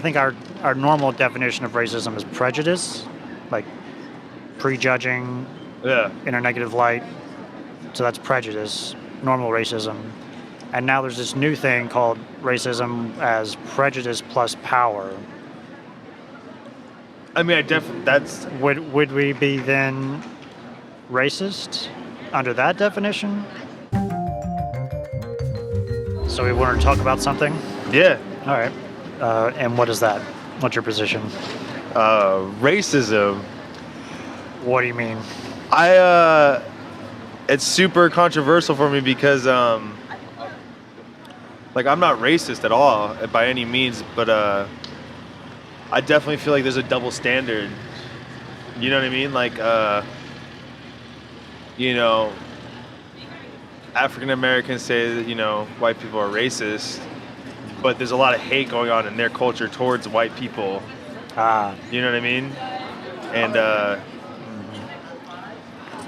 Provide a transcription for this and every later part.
I think our normal definition of racism is prejudice, like prejudging Yeah. in a negative light. So that's prejudice, normal racism. And now there's this new thing called racism as prejudice plus power. I mean, that's Would we be then racist under that definition? So we want to talk about something? yeah. All right. And what is that? What's your position? Racism. What do you mean? It's super controversial for me because like I'm not racist at all by any means, but I definitely feel like there's a double standard. You know what I mean? Like you know, African Americans say that, white people are racist, but there's a lot of hate going on in their culture towards white people. You know what I mean? And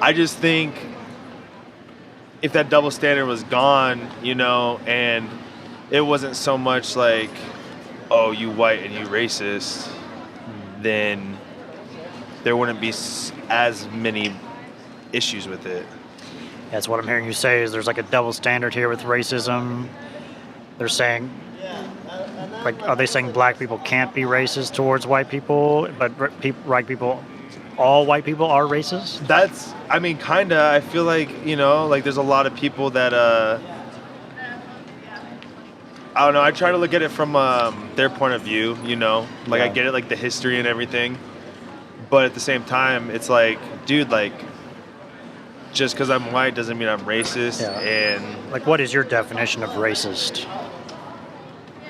I just think if that double standard was gone, and it wasn't so much like, oh, you white and you racist, then there wouldn't be as many issues with it. That's what I'm hearing you say is there's like a double standard here with racism. They're saying, like, are they saying black people can't be racist towards white people, but white people, all white people are racist? I mean, kinda. I feel like, like there's a lot of people that, I don't know, I try to look at it from their point of view, like I get it, like the history and everything. But at the same time, it's like, dude, like, just because I'm white doesn't mean I'm racist. Yeah. And like, what is your definition of racist?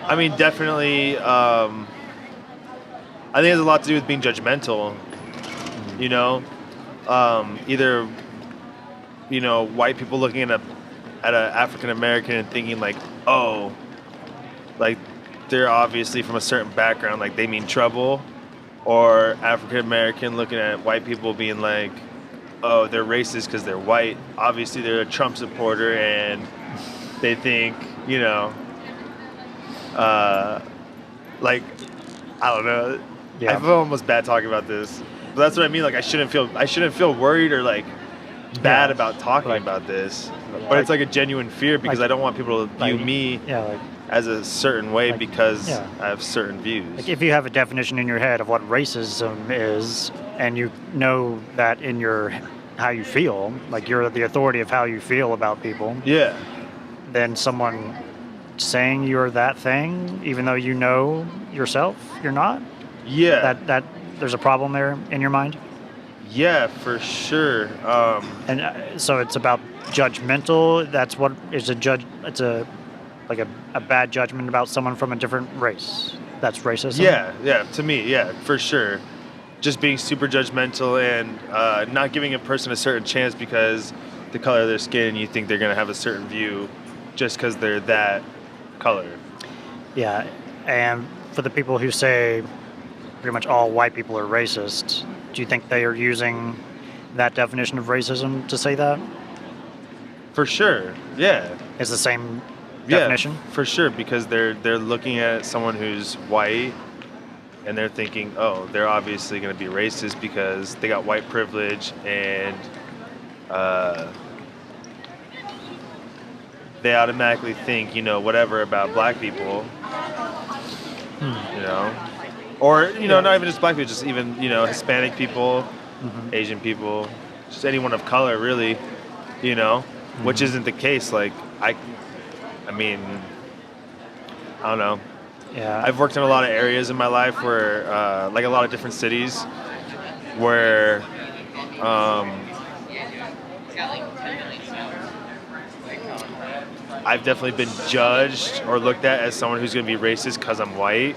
I mean, definitely, I think it has a lot to do with being judgmental, either, white people looking at an African American and thinking like, oh, like they're obviously from a certain background, like they mean trouble, or African American looking at white people being like, oh, they're racist because they're white. Obviously, they're a Trump supporter and they think, like, I don't know. Yeah. I feel almost bad talking about this, but that's what I mean. Like, I shouldn't feel worried or like bad about talking about this. But it's like a genuine fear because I don't want people to view me as a certain way because I have certain views. Like if you have a definition in your head of what racism is, and you know that in how you feel, like you're the authority of how you feel about people. Yeah. Then someone saying you're that thing, even though you know yourself you're not. Yeah. That there's a problem there in your mind. Yeah, for sure. And so it's about judgmental. That's what is a judge. It's a bad judgment about someone from a different race. That's racism. Yeah. To me, yeah, for sure. Just being super judgmental and not giving a person a certain chance because the color of their skin, you think they're gonna have a certain view, just because they're that color. Yeah, and for the people who say pretty much all white people are racist, do you think they are using that definition of racism to say that? For sure, yeah. It's the same definition? Yeah, for sure, because they're looking at someone who's white and they're thinking, oh, they're obviously going to be racist because they got white privilege and they automatically think, whatever about black people, or, not even just black people, just even, Hispanic people, Asian people, just anyone of color, really, which isn't the case. Like, I mean, I don't know. Yeah. I've worked in a lot of areas in my life where, like a lot of different cities where, I've definitely been judged or looked at as someone who's going to be racist because I'm white.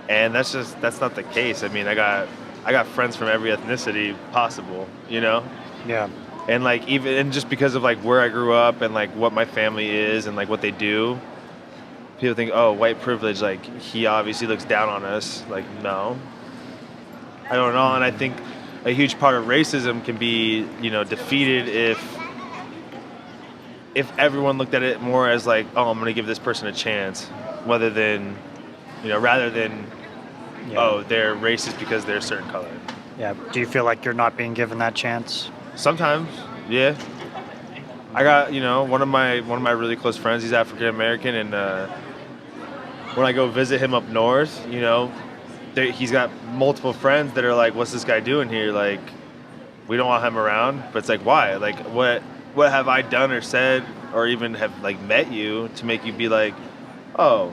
And that's not the case. I mean, I got friends from every ethnicity possible, Yeah. And like and just because of like where I grew up and like what my family is and like what they do, people think, oh, white privilege, like he obviously looks down on us. Like, no, I don't know. And I think a huge part of racism can be, defeated if everyone looked at it more as like, oh, I'm going to give this person a chance, rather than rather than, Yeah. oh, they're racist because they're a certain color. Yeah. Do you feel like you're not being given that chance? Sometimes, yeah. I got, one of my really close friends. He's African American, and when I go visit him up north, he's got multiple friends that are like, "What's this guy doing here?" Like, we don't want him around. But it's like, why? Like, what have I done or said or even have like met you to make you be like, oh,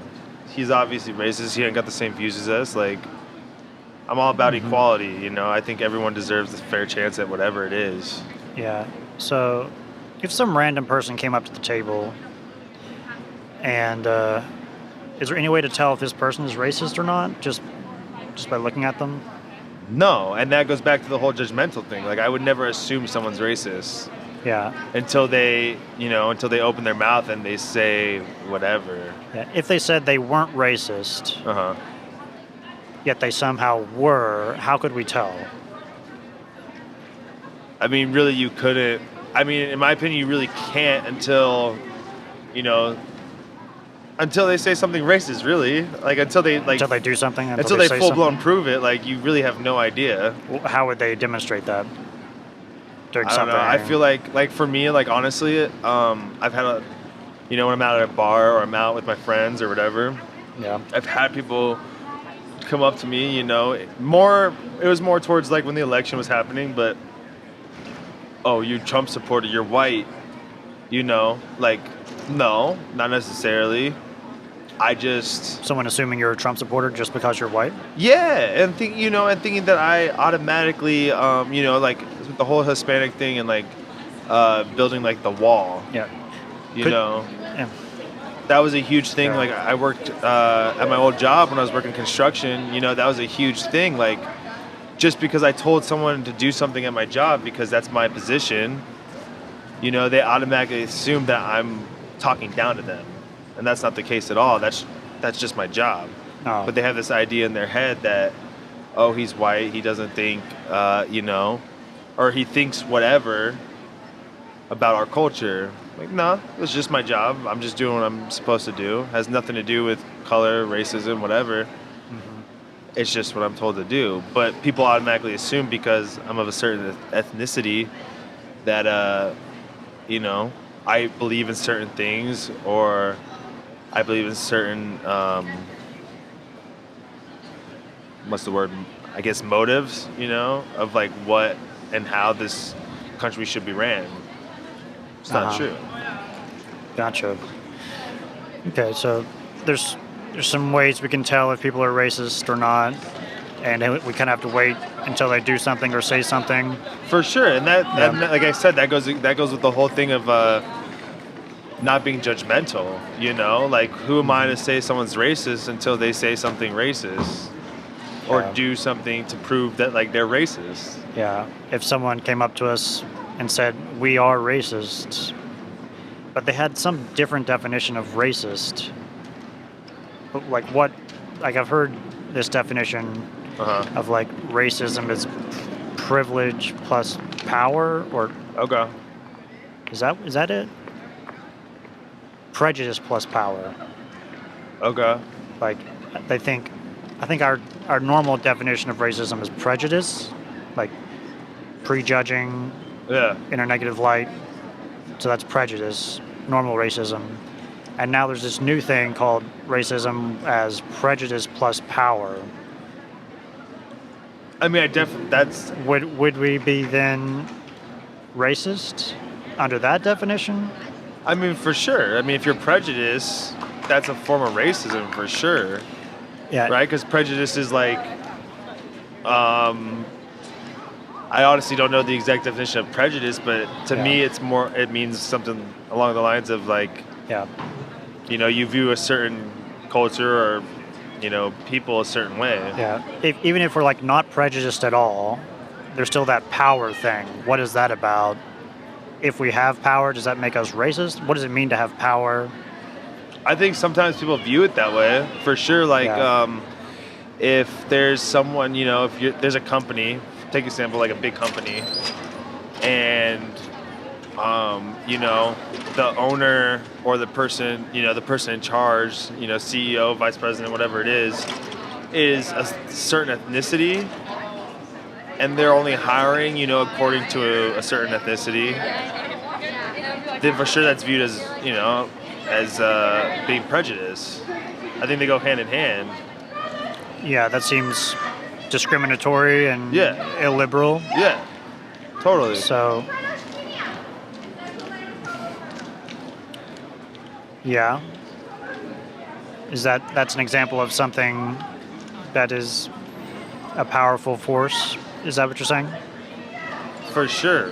he's obviously racist. He ain't got the same views as us. Like, I'm all about equality. I think everyone deserves a fair chance at whatever it is. Yeah. So, if some random person came up to the table and is there any way to tell if this person is racist or not just by looking at them? No, and that goes back to the whole judgmental thing. Like, I would never assume someone's racist Yeah. until they open their mouth and they say whatever. Yeah. If they said they weren't racist, yet they somehow were, how could we tell? I mean, really, you couldn't. I mean, in my opinion, you really can't until they say something racist. Really, like until they do something. until they say full blown something? prove it. Like, you really have no idea. How would they demonstrate that? Doing I don't something. know. I feel like for me, like, honestly, I've had when I'm out at a bar or I'm out with my friends or whatever, Yeah. I've had people come up to me, it was more towards like when the election was happening, but, oh, you Trump supporter, you're white, like, no, not necessarily. I just, Someone assuming you're a Trump supporter just because you're white? yeah, and thinking that I automatically, like with the whole Hispanic thing and like building like the wall, Yeah. Yeah. that was a huge thing. Yeah. Like, I worked at my old job when I was working construction, that was a huge thing. Like, just because I told someone to do something at my job because that's my position, they automatically assume that I'm talking down to them. And that's not the case at all. That's just my job. Oh. But they have this idea in their head that, oh, he's white, he doesn't think, or he thinks whatever about our culture. Like, no, it's just my job. I'm just doing what I'm supposed to do. It has nothing to do with color, racism, whatever. It's just what I'm told to do. But people automatically assume because I'm of a certain ethnicity that, I believe in certain things, or I believe in certain, what's the word? I guess motives, of like what and how this country should be ran. It's not true. Gotcha. Okay, so there's some ways we can tell if people are racist or not, and we kind of have to wait until they do something or say something. For sure, and that like I said, that goes with the whole thing of not being judgmental. Like, who am I to say someone's racist until they say something racist or do something to prove that like they're racist? Yeah. If someone came up to us and said we are racist, but they had some different definition of racist, like what? Like, I've heard this definition of like racism is privilege plus power, or Okay. is that it? Prejudice plus power. Okay. Like, I think our normal definition of racism is prejudice, like prejudging Yeah. in a negative light. So that's prejudice, normal racism. And now there's this new thing called racism as prejudice plus power. I mean, that's Would we be then racist under that definition? I mean, for sure. I mean, if you're prejudiced, that's a form of racism for sure, Yeah. right? Because prejudice is like, I honestly don't know the exact definition of prejudice, but to me, it means something along the lines of like, Yeah. you view a certain culture or, people a certain way. Yeah. Even if we're like not prejudiced at all, there's still that power thing. What is that about? If we have power, does that make us racist? What does it mean to have power? I think sometimes people view it that way, for sure. Like, if there's someone, there's a company, take example, like a big company, and you know, the owner or the person in charge, CEO, vice president, whatever it is a certain ethnicity, and they're only hiring, according to a certain ethnicity, then for sure that's viewed as, being prejudice. I think they go hand in hand. Yeah, that seems discriminatory and Yeah. illiberal. Yeah, totally. So, yeah. That's an example of something that is a powerful force? Is that what you're saying? For sure.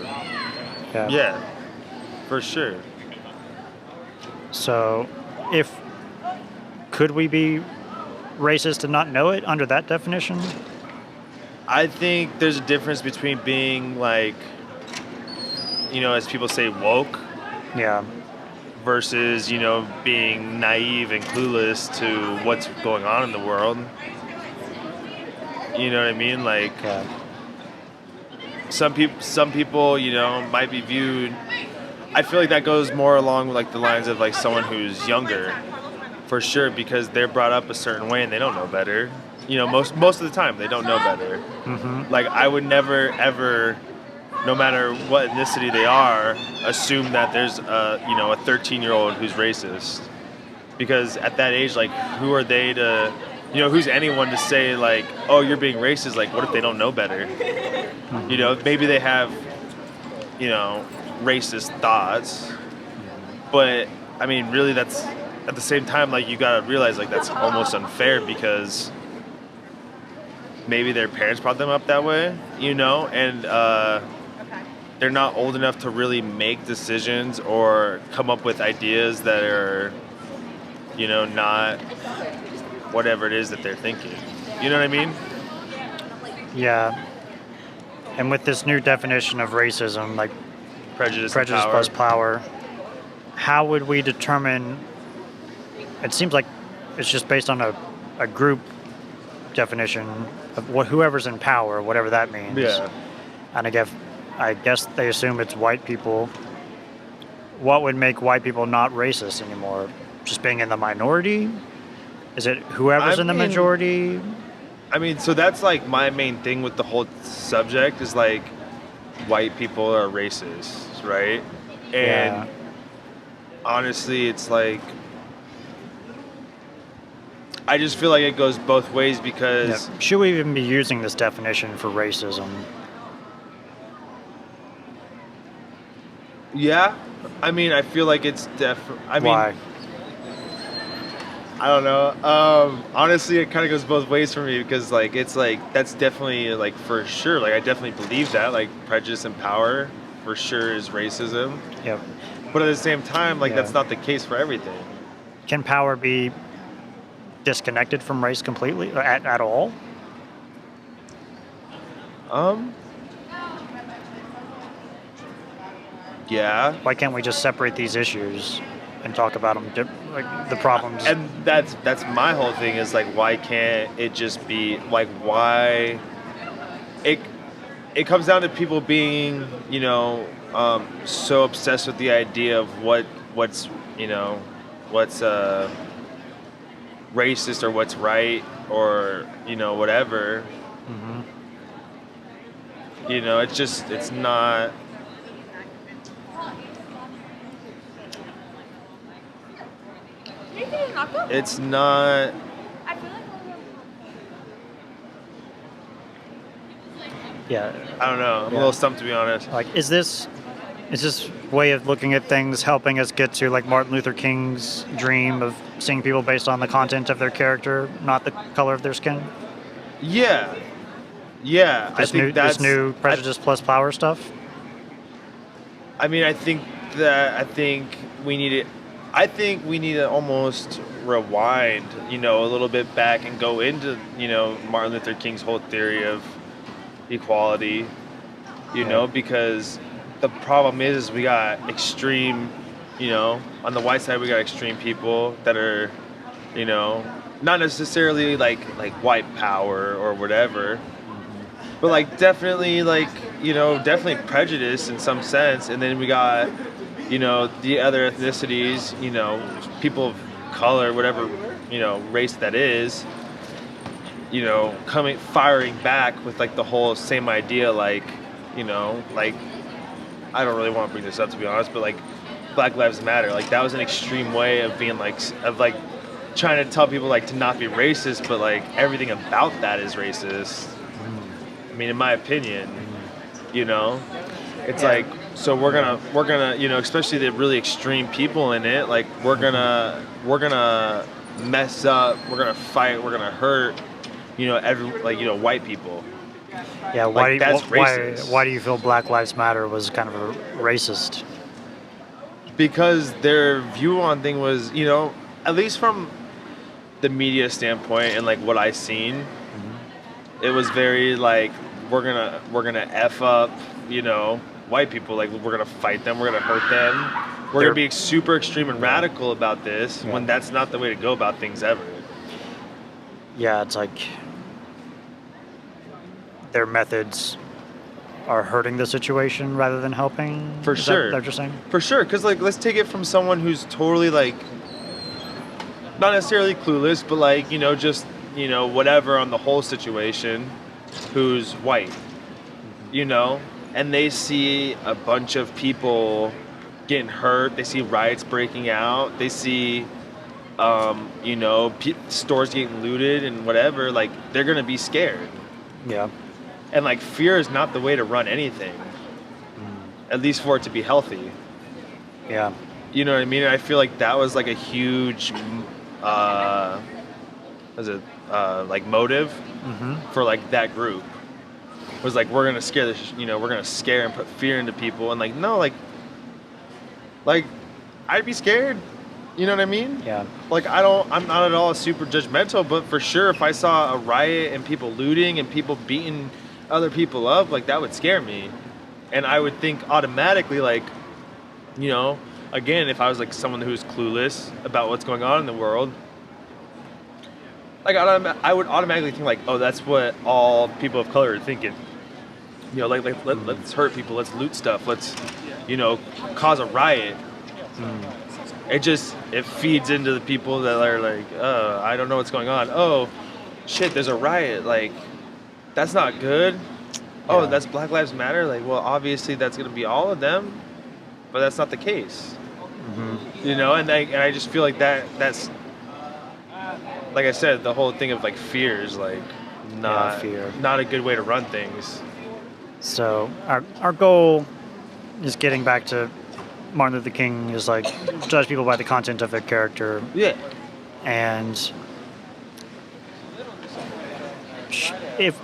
Yeah. Yeah, for sure. So, could we be racist and not know it under that definition? I think there's a difference between being like, as people say, woke, Yeah. versus, being naive and clueless to what's going on in the world. You know what I mean? Like, Yeah. some people, might be viewed. I feel like that goes more along like the lines of like someone who's younger, for sure, because they're brought up a certain way and they don't know better. Most of the time they don't know better. Mm-hmm. Like, I would never ever, no matter what ethnicity they are, assume that there's a 13-year-old who's racist, because at that age, like, who are they to, who's anyone to say like, oh, you're being racist? Like, what if they don't know better? Mm-hmm. Maybe they have, racist thoughts, but I mean, really, that's at the same time, like, you gotta realize like that's almost unfair, because maybe their parents brought them up that way, and they're not old enough to really make decisions or come up with ideas that are, not whatever it is that they're thinking. You know what I mean? Yeah. And with this new definition of racism, like Prejudice and power. plus power, how would we determine? It seems like it's just based on a group definition of whoever's in power, whatever that means. Yeah. And I guess they assume it's white people. What would make white people not racist anymore? Just being in the minority? Is it whoever's in the majority? I mean, so that's like my main thing with the whole subject is like, white people are racist, right? And honestly, it's like, I just feel like it goes both ways, because should we even be using this definition for racism? Yeah, I mean, I feel like it's Why? I don't know. Honestly, it kind of goes both ways for me, because like, it's like, that's definitely like, for sure, like, I definitely believe that like prejudice and power for sure is racism. Yep. But at the same time, like, that's not the case for everything. Can power be disconnected from race completely at all? Yeah. Why can't we just separate these issues and talk about them, like the problems? And that's my whole thing is like, why can't it just be like, why it comes down to people being, so obsessed with the idea of what's racist or what's right, or whatever. Mm-hmm. It's not. It's not. Yeah. I don't know. I'm a little stumped, to be honest. Like, is this way of looking at things helping us get to like Martin Luther King's dream of seeing people based on the content of their character, not the color of their skin? Yeah. This new prejudice plus power stuff. I mean, I think we need to almost rewind, a little bit back and go into, Martin Luther King's whole theory of equality, because the problem is we got extreme, on the white side we got extreme people that are, not necessarily like white power or whatever, but like definitely like, definitely prejudice in some sense, and then we got, the other ethnicities, people of color, whatever, race that is, firing back with like the whole same idea, like, like, I don't really want to bring this up to be honest, but like Black Lives Matter, like that was an extreme way of being like, trying to tell people like to not be racist, but like everything about that is racist. I mean, in my opinion, it's like, so we're gonna, especially the really extreme people in it, like we're gonna mess up, we're gonna fight, we're gonna hurt, white people. Yeah, Like, that's racist. why do you feel Black Lives Matter was kind of a racist? Because their view on thing was, at least from the media standpoint and like what I seen, it was very like we're gonna F up, white people, like we're gonna fight them, we're gonna hurt them, we're gonna be super extreme and radical about this when that's not the way to go about things ever. Yeah, it's like their methods are hurting the situation rather than helping. For Is sure. that what you're saying? For sure, because like let's take it from someone who's totally like not necessarily clueless, but like just whatever on the whole situation, who's white, and they see a bunch of people getting hurt, they see riots breaking out, they see stores getting looted and whatever, like they're gonna be scared. Yeah. And like fear is not the way to run anything, at least for it to be healthy. Yeah. You know what I mean? I feel like that was like a huge, motive for like that group. Was like, we're gonna scare we're gonna scare and put fear into people, and like no, like I'd be scared. You know what I mean? Yeah. Like I'm not at all super judgmental, but for sure, if I saw a riot and people looting and people beating other people up, like that would scare me, and I would think automatically like, again, if I was like someone who's clueless about what's going on in the world, like I would automatically think like, oh, that's what all people of color are thinking. Let's hurt people, let's loot stuff, let's, cause a riot. It feeds into the people that are like, oh, I don't know what's going on. Oh, shit, there's a riot. Like, that's not good. Oh, Yeah. that's Black Lives Matter. Like, well, obviously that's going to be all of them, but that's not the case. And I just feel like that's, like I said, the whole thing of like fear is like not a good way to run things. So our goal is getting back to Martin Luther King is like judge people by the content of their character. Yeah. And if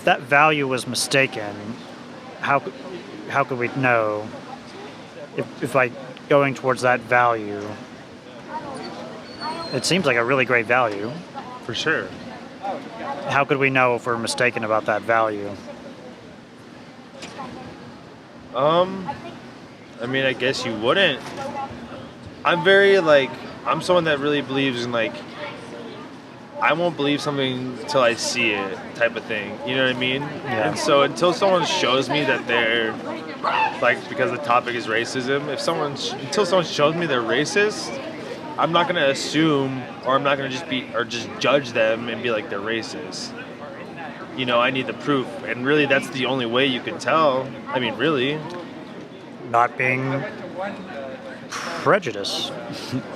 that value was mistaken, how could we know if like going towards that value? It seems like a really great value. For sure. How could we know if we're mistaken about that value? I mean, I guess you wouldn't. I'm someone that really believes in like, I won't believe something till I see it type of thing. You know what I mean? Yeah. And so until someone shows me that they're, like, because the topic is racism, until someone shows me they're racist, I'm not going to assume, or I'm not going to just judge them and be like, they're racist. I need the proof. And really, that's the only way you can tell. I mean, really. Not being prejudice.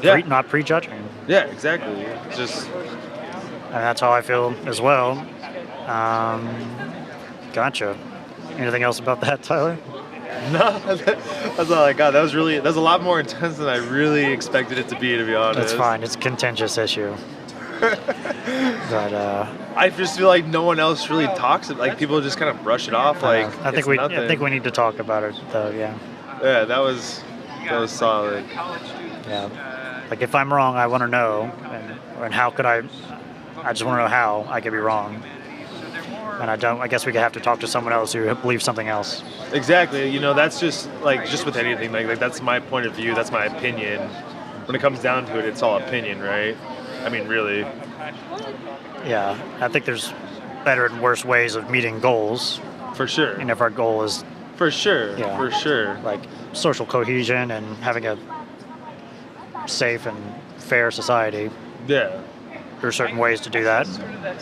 Yeah. Not prejudging. Yeah, exactly. Just... And that's how I feel as well. Gotcha. Anything else about that, Tyler? No, that's all I got. That was a lot more intense than I really expected it to be honest. That's fine. It's a contentious issue. But I just feel like no one else really talks. Like people just kind of brush it off. Like I think we need to talk about it, though. Yeah. Yeah, that was solid. Yeah. Like if I'm wrong, I want to know, and how could I? I just want to know how I could be wrong. And I don't. I guess we could have to talk to someone else who believes something else. Exactly. That's just with anything. Like that's my point of view. That's my opinion. When it comes down to it, it's all opinion, right? I mean, really. Yeah, I think there's better and worse ways of meeting goals. For sure. And if our goal is For sure. Yeah. For sure. like social cohesion and having a safe and fair society, Yeah. there are certain ways to do that.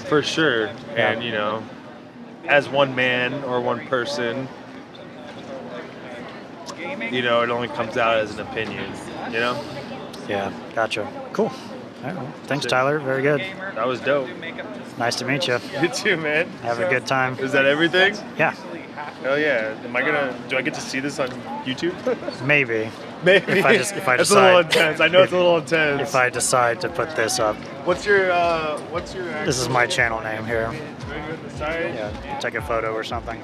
For sure. Yeah. And, you know, as one man or one person, you know, it only comes out as an opinion, you know? Yeah, gotcha. Cool. All right, well, thanks, Tyler. Very good. That was dope. Nice to meet you. You too, man. Have a good time. Is that everything? Yeah, Hell yeah. Do I get to see this on YouTube? maybe. Maybe. If I It's a little decide- intense. I know it's a little intense. If I decide to put this up. What's your This is my channel name here. Right here on the side? Yeah, take a photo or something.